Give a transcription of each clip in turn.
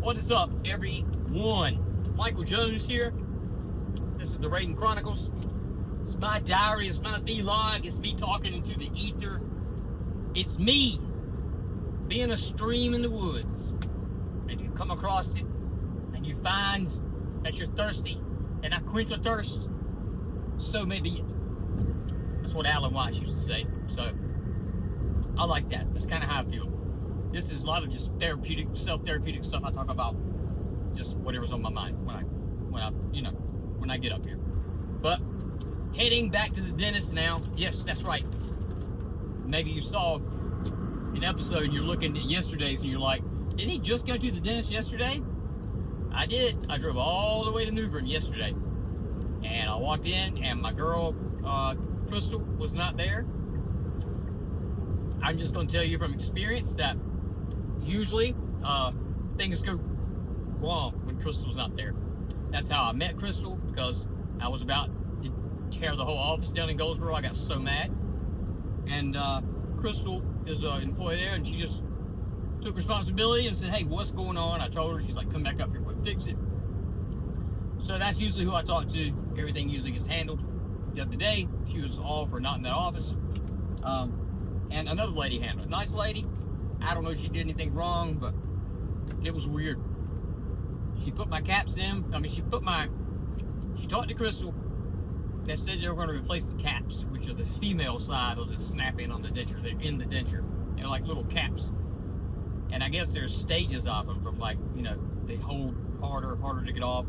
What is up, everyone? Michael Jones here. This is the Rayden Chronicles. It's my diary, it's my vlog, it's me talking into the ether. It's me being a stream in the woods. And you come across it, and you find that you're thirsty, and I quench your thirst, so may be it. That's what Alan Watts used to say. So, I like that. That's kind of how I feel. This is a lot of just therapeutic, self-therapeutic stuff I talk about. Just whatever's on my mind when I get up here. But heading back to the dentist now. Yes, that's right. Maybe you saw an episode and you're looking at yesterday's and you're like, didn't he just go to the dentist yesterday? I did. I drove all the way to New Bern yesterday. And I walked in and my girl, Crystal, was not there. I'm just going to tell you from experience that usually things go wrong when Crystal's not there. That's how I met Crystal, because I was about to tear the whole office down in Goldsboro. I got so mad. And Crystal is an employee there, and she just took responsibility and said, hey, what's going on? I told her. She's like, come back up here, we'll fix it. So that's usually who I talk to. Everything usually gets handled. The other day, she was off or not in that office. And another lady handled it. Nice lady. I don't know if she did anything wrong, but it was weird. She put my caps in. She talked to Crystal. They said they were going to replace the caps, which are the female side of the snap-in on the denture. They're in the denture. They're like little caps. And I guess there's stages of them from they hold harder to get off.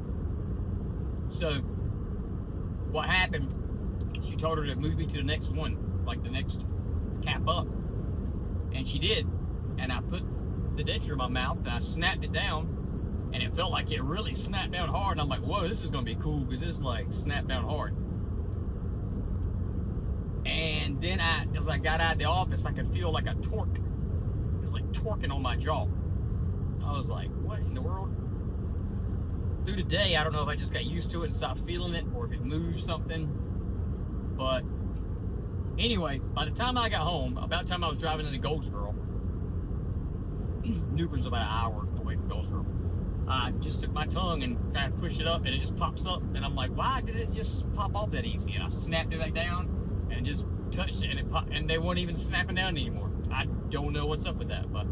So what happened, she told her to move me to the next one, like the next cap up. And she did. And I put the denture in my mouth and I snapped it down, and it felt like it really snapped down hard. And I'm like, whoa, this is gonna be cool, because this like snapped down hard. And then as I got out of the office, I could feel like a torque. It was like torquing on my jaw. I was like, what in the world? Through the day, I don't know if I just got used to it and stopped feeling it, or if it moved something. But anyway, by the time I got home, about the time I was driving into Goldsboro, New Bern's about an hour away from Goldsboro, I just took my tongue and kind of pushed it up, and it just pops up, and I'm like, why did it just pop off that easy? And I snapped it back down and just touched it, and it popped, and they weren't even snapping down anymore. I don't know what's up with that, but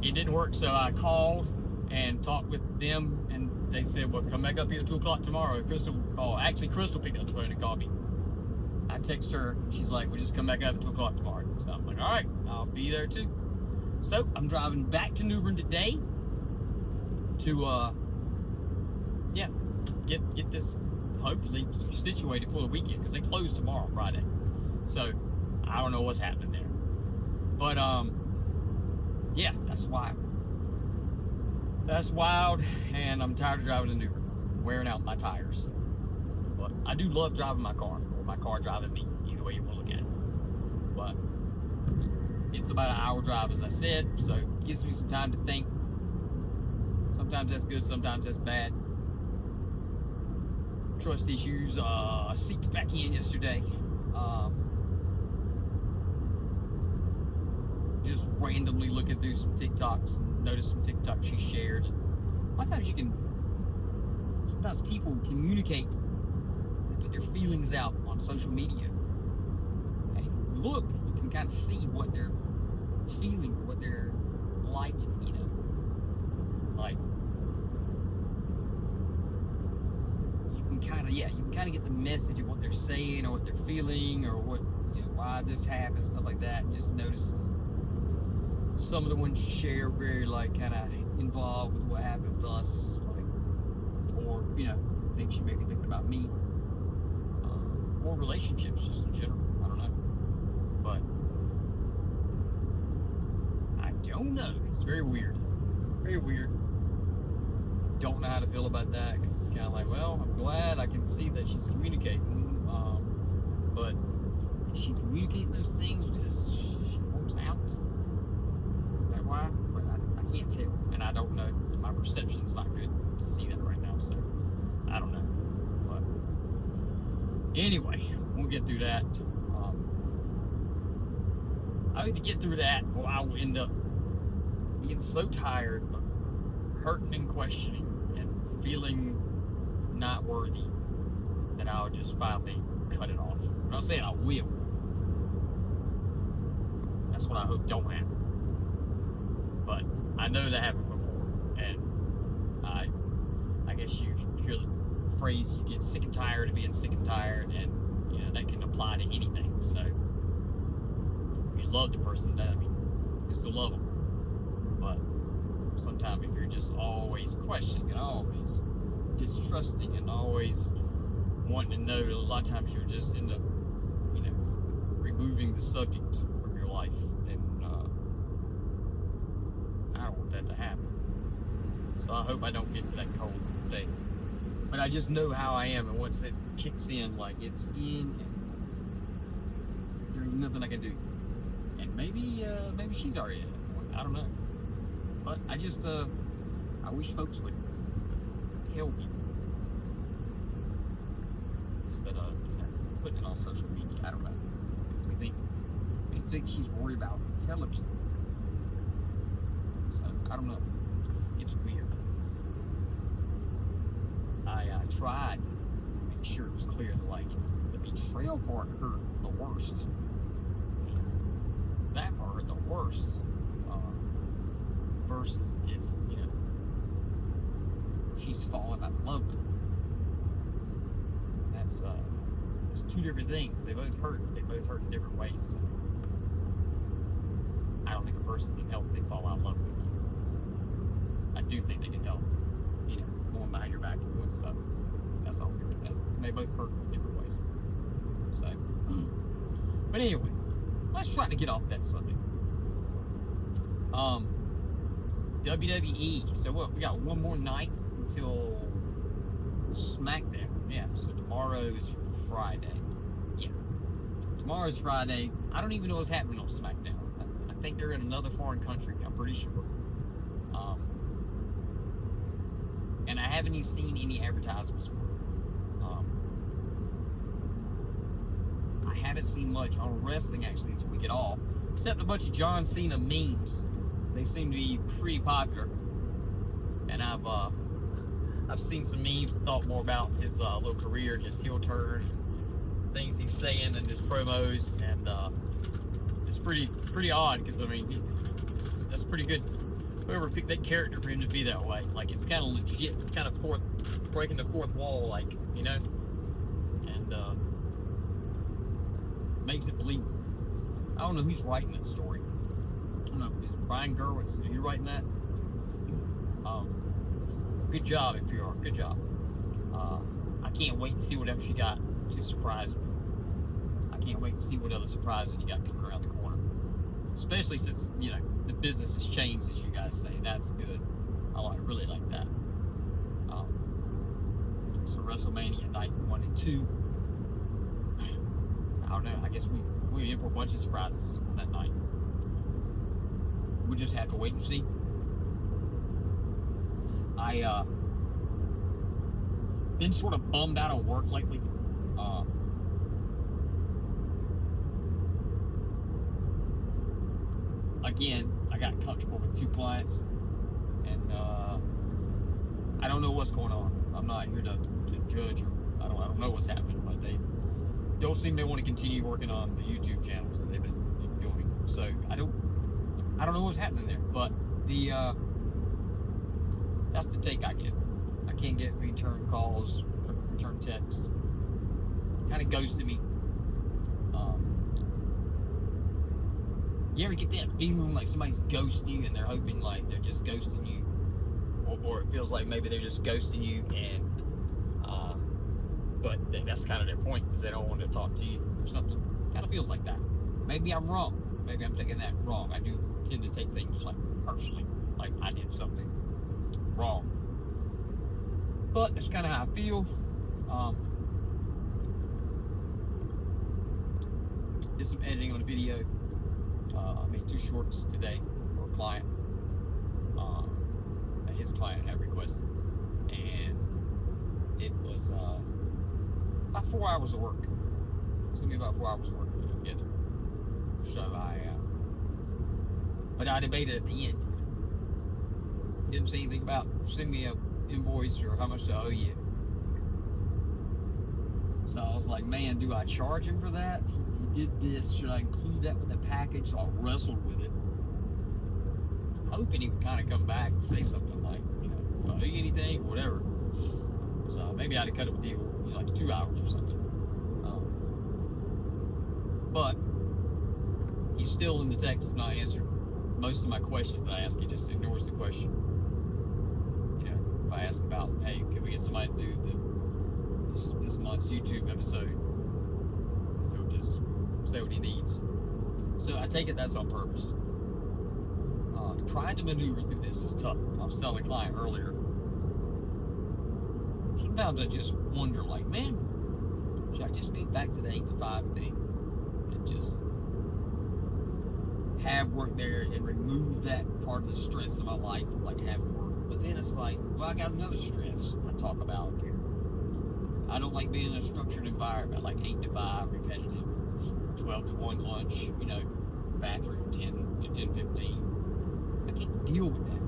it didn't work. So I called and talked with them, and they said, well, come back up here at 2 o'clock tomorrow. Crystal called. Actually, Crystal picked up the phone and called me. I text her. She's like, we'll just come back up at 2 o'clock tomorrow. So I'm like, all right, I'll be there too. So I'm driving back to New Bern today to, get this hopefully situated for the weekend, because they close tomorrow, Friday. So I don't know what's happening there. But, yeah, that's wild. That's wild, and I'm tired of driving to New Bern, wearing out my tires. But I do love driving my car, or my car driving me, either way you want to look at it. But it's about an hour drive, as I said, so it gives me some time to think. Sometimes that's good, sometimes that's bad. Trust issues, seeped back in yesterday. Just randomly looking through some TikToks and noticed some TikToks she shared. A lot of times sometimes people communicate, get their feelings out on social media. And if you look, you can kind of see what they're feeling, what they're liking, Like, you can kind of get the message of what they're saying, or what they're feeling, or what, why this happened, stuff like that. And just notice some of the ones you share very kind of involved with what happened with us, or things you may be thinking about me, or relationships just in general. I don't know, but I don't know. It's very weird, very weird. Don't know how to feel about that, because it's kind of like, well, I'm glad I can see that she's communicating, but is she communicating those things because she wants out? Is that why? But I can't tell, and I don't know. My perception's not good to see that right now, so I don't know. But anyway, we'll get through that. I need to get through that, or I will end up being so tired of hurting and questioning and feeling not worthy, that I'll just finally cut it off. I'm not saying I will. That's what I hope don't happen. But I know that happened before, and I guess you hear the phrase, you get sick and tired of being sick and tired, and you know that can apply to anything. So if you love the person, that, I mean, you still love them. But sometimes if you're just always questioning and always distrusting and always wanting to know, a lot of times you're just end up, you know, removing the subject from your life, and I don't want that to happen. So I hope I don't get to that cold thing. But I just know how I am, and once it kicks in, like it's in, and there's nothing I can do. And maybe she's already at that point. I don't know. But I just I wish folks would tell me instead of, you know, putting it on social media. I don't know. Makes me think she's worried about telling me. So I don't know. It's weird. I tried to make sure it was clear that, like, the betrayal part hurt the worst. That part hurt the worst. Versus if, you know, she's fallen out of love with me. That's it's two different things. They both hurt. They both hurt in different ways. I don't think a person can help if they fall out of love with you. I do think they can help, you know, going behind your back and doing stuff. That's all we're doing. They both hurt in different ways. So, but anyway, let's try to get off that subject. WWE. So what? We got one more night until SmackDown. Yeah. So tomorrow's Friday. Yeah. Tomorrow's Friday. I don't even know what's happening on SmackDown. I think they're in another foreign country. I'm pretty sure. And I haven't even seen any advertisements for it. I haven't seen much on wrestling actually this week at all, except a bunch of John Cena memes. They seem to be pretty popular, and I've seen some memes and thought more about his little career, just heel turn, things he's saying in his promos, and it's pretty odd because I mean that's pretty good. Whoever picked that character for him to be that way, like it's kind of legit. It's kind of breaking the fourth wall, like, you know, and makes it believable. I don't know who's writing that story. I don't know. Is it Brian Gerwitz? Are you writing that? Good job, NPR. Good job. I can't wait to see whatever you got to surprise me. I can't wait to see what other surprises you got coming around the corner. Especially since, you know, the business has changed, as you guys say. That's good. I really like that. So WrestleMania night 1 and 2. I don't know. I guess we're in for a bunch of surprises on that night. We just have to wait and see. I been sort of bummed out on work lately. Again, I got comfortable with 2 clients, and I don't know what's going on. I'm not here to judge, or I don't know what's happening, but they don't seem to want to continue working on the YouTube channels that they've been doing. So I don't know what's happening there, but that's the take I get. I can't get return calls, return texts. Kind of ghosted me. You ever get that feeling like somebody's ghosting you and they're hoping like they're just ghosting you, or it feels like maybe they're just ghosting you, and but that's kind of their point because they don't want to talk to you or something. Kind of feels like that. Maybe I'm wrong. Maybe I'm taking that wrong. I do tend to take things like personally, like I did something wrong. But that's kind of how I feel. Did some editing on the video. I made 2 shorts today for a client that his client had requested, and it was about 4 hours of work. It's gonna be about 4 hours of work to put it together. So but I debated at the end. didn't say anything about send me a invoice or how much I owe you. So I was like, man, do I charge him for that? He did this. Should I include that with the package? So I wrestled with it, hoping he would kind of come back and say something like, you know, do I owe you anything, or whatever. So maybe I'd have cut him a deal, you know, like 2 hours or something. But he's still in the text not answered most of my questions that I ask. He just ignores the question. You know, if I ask about, hey, can we get somebody to do this month's YouTube episode, he'll just say what he needs. So I take it that's on purpose. Trying to maneuver through this is tough. I was telling a client earlier, sometimes I just wonder, like, man, should I just go back to the 8 to 5 thing and just have work there and remove that part of the stress of my life of like having work? But then it's like, well, I got another stress I talk about here. I don't like being in a structured environment, like 8 to 5, repetitive, 12 to 1 lunch, you know, bathroom 10 to 10:15. I can't deal with that.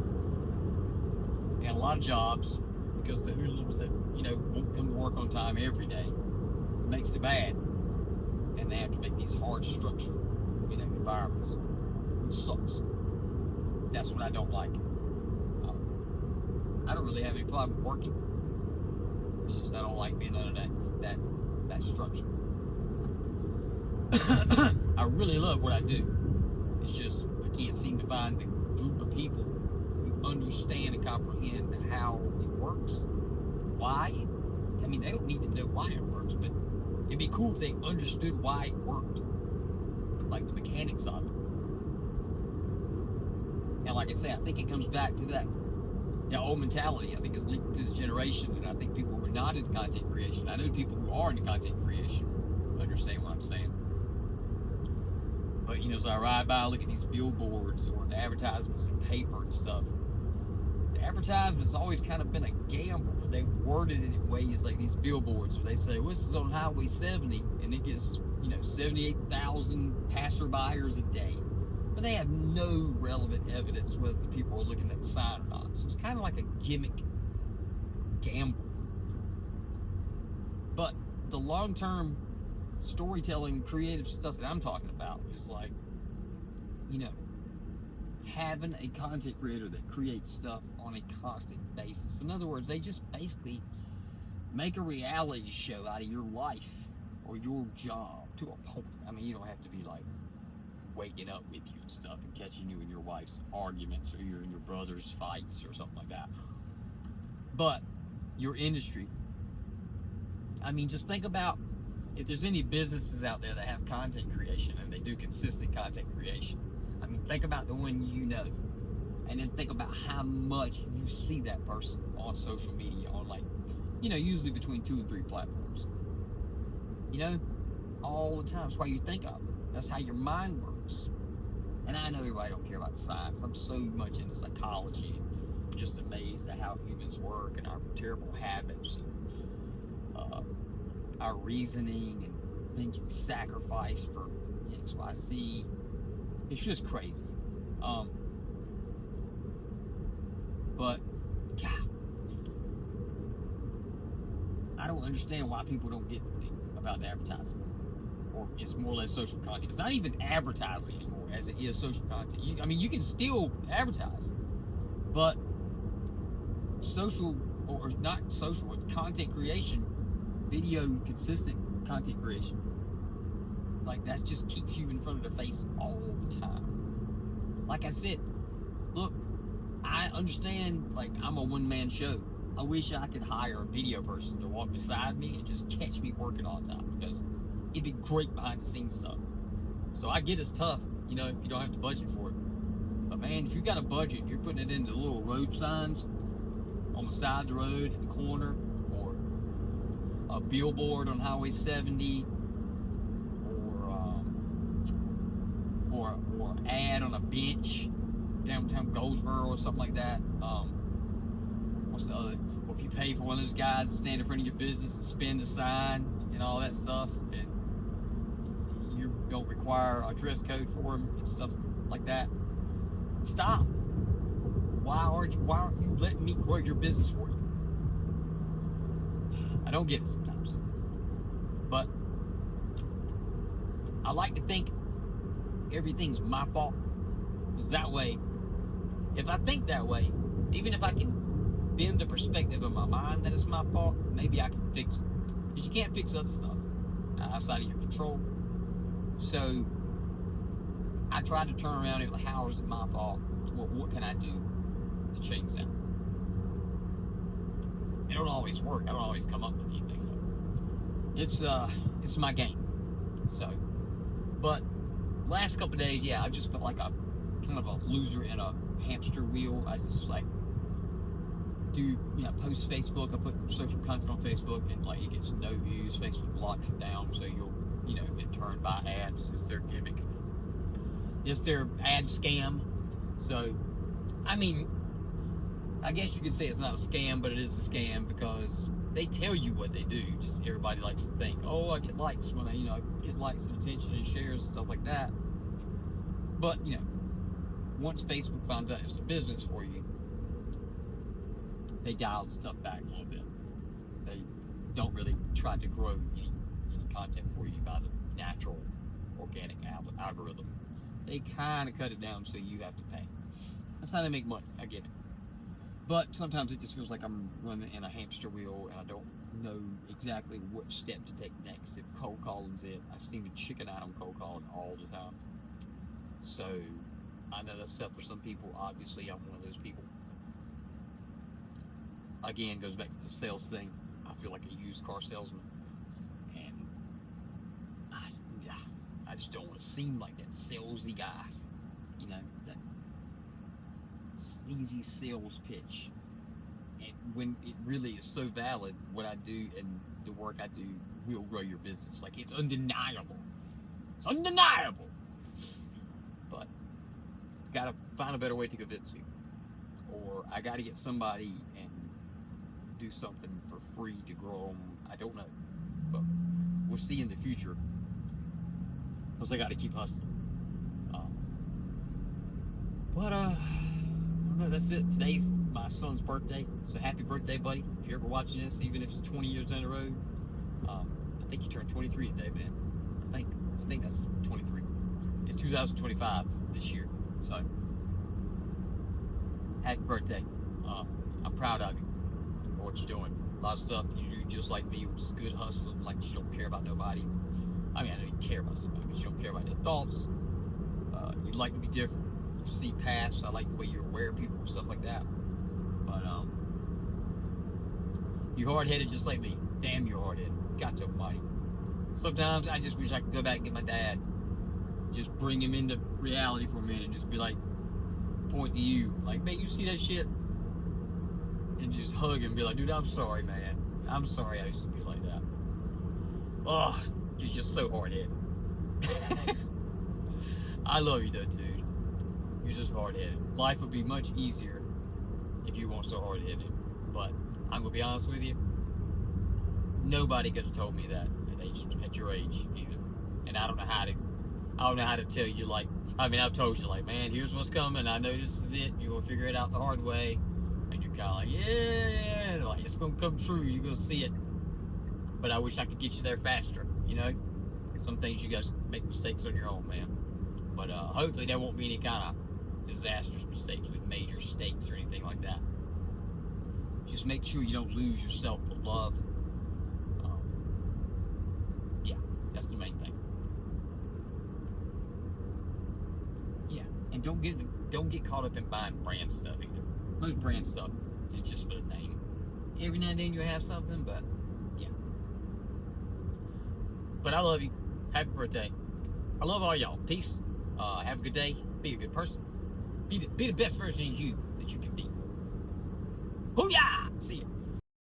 And a lot of jobs, because the hoodlums that, you know, won't come to work on time every day, makes it bad. And they have to make these hard structured, you know, environments, which sucks. That's what I don't like. I don't really have any problem working. It's just I don't like being under that structure. I really love what I do. It's just I can't seem to find the group of people who understand and comprehend how it works. Why? I mean, they don't need to know why it works, but it'd be cool if they understood why it worked, like the mechanics of it. And like I say, I think it comes back to that old mentality. I think it's linked to this generation, and I think people who are not into content creation, I know people who are into content creation understand what I'm saying. But, you know, as I ride by, I look at these billboards or the advertisements in paper and stuff. The advertisement's always kind of been a gamble, but they've worded it in ways like these billboards where they say, well, this is on Highway 70, and it gets, you know, 78,000 passerbyers a day. But they have no relevant evidence whether the people are looking at the sign or not. So it's kind of like a gimmick gamble. But the long-term storytelling, creative stuff that I'm talking about is like, you know, having a content creator that creates stuff on a constant basis. In other words, they just basically make a reality show out of your life or your job to a point. I mean, you don't have to be like waking up with you and stuff and catching you in your wife's arguments or you're in your brother's fights or something like that. But your industry, I mean, just think about if there's any businesses out there that have content creation and they do consistent content creation. I mean, think about the one you know, and then think about how much you see that person on social media, on like, you know, usually between 2 and 3 platforms. You know, all the time. That's why you think of it. That's how your mind works. And I know everybody don't care about science. I'm so much into psychology and just amazed at how humans work and our terrible habits and our reasoning and things we sacrifice for X, Y, Z. It's just crazy. But God, I don't understand why people don't get the thing about the advertising. Or it's more or less social content. It's not even advertising anymore as it is social content. I mean, you can still advertise, but social, or not social, but content creation, video, consistent content creation, like that just keeps you in front of the face all the time. Like I said, look, I understand, like, I'm a one-man show. I wish I could hire a video person to walk beside me and just catch me working all the time, because it'd be great behind the scenes stuff. So I get it's tough, you know, if you don't have the budget for it. But man, if you got a budget and you're putting it into little road signs on the side of the road, in the corner, or a billboard on Highway 70, or an ad on a bench downtown Goldsboro or something like that. What's the other? Or if you pay for one of those guys to stand in front of your business and spin the sign and all that stuff, and you don't require a dress code for them and stuff like that. Stop. Why aren't you letting me grow your business for you? I don't get it sometimes. But I like to think everything's my fault. Because that way, if I think that way, even if I can bend the perspective of my mind that it's my fault, maybe I can fix it. Because you can't fix other stuff outside of your control. So I try to turn around and how is it my fault? What can I do to change that? It don't always work. I don't always come up with anything. It's my game. So, but last couple of days, yeah, I just felt like a kind of a loser in a hamster wheel. I just like post Facebook. I put social content on Facebook, and like it gets no views. Facebook locks it down, so you'll get turned by ads. It's their gimmick. It's their ad scam. So, I mean, I guess you could say it's not a scam, but it is a scam because they tell you what they do. Just everybody likes to think, oh, I get likes when I get likes and attention and shares and stuff like that. But once Facebook finds out it's a business for you, they dial stuff back a little bit. They don't really try to grow any content for you by the natural, organic algorithm. They kind of cut it down so you have to pay. That's how they make money. I get it. But sometimes it just feels like I'm running in a hamster wheel and I don't know exactly what step to take next. If cold calling's it, I seem to chicken out on cold calling all the time. So I know that's tough for some people. Obviously, I'm one of those people. Again, goes back to the sales thing. I feel like a used car salesman, and I just don't want to seem like that salesy guy. That sleazy sales pitch. And when it really is so valid, what I do and the work I do will grow your business. Like, it's undeniable. It's undeniable. But gotta find a better way to convince you, or I gotta get somebody and do something for free to grow them. I don't know, but we'll see in the future, because I gotta keep hustling. But I don't know, that's it. Today's my son's birthday, so happy birthday, buddy. If you're ever watching this, even if it's 20 years down the road, I think you turned 23 today, man. I think that's 23. It's 2025 this year, so happy birthday. I'm proud of you for what you're doing. A lot of stuff you do just like me, which is good hustling, like you don't care about nobody. I mean, I know you care about somebody, but you don't care about their thoughts. You'd like to be different. You see past. I like the way you're aware of people, stuff like that. But you're hard-headed just like me. Damn, you're hard-headed. God to almighty. Sometimes I just wish I could go back and get my dad, just bring him into reality for a minute, and just be like, point to you, like, man, you see that shit? And just hug him and be like, dude, I'm sorry, man. I'm sorry I used to be like that. Oh, you're just so hard-headed. I love you though, dude. You're just hard-headed. Life would be much easier if you weren't so hard-headed. But I'm gonna be honest with you, nobody could have told me that at your age either. And I don't know how to tell you, like, I mean, I've told you, like, man, here's what's coming. I know this is it. You're gonna figure it out the hard way. And you're kind of like, yeah, like, it's gonna come true. You're gonna see it. But I wish I could get you there faster. Some things you guys make mistakes on your own, man. But hopefully there won't be any kind of disastrous mistakes with major stakes or anything like that. Just make sure you don't lose yourself for love. Yeah, that's the main thing. Yeah, and don't get caught up in buying brand stuff either. Most brand stuff is just for the name. Every now and then you have something, but yeah. But I love you. Happy birthday. I love all y'all. Peace. Have a good day. Be a good person. Be the best version of you that you can be. Hoo-yah! See ya.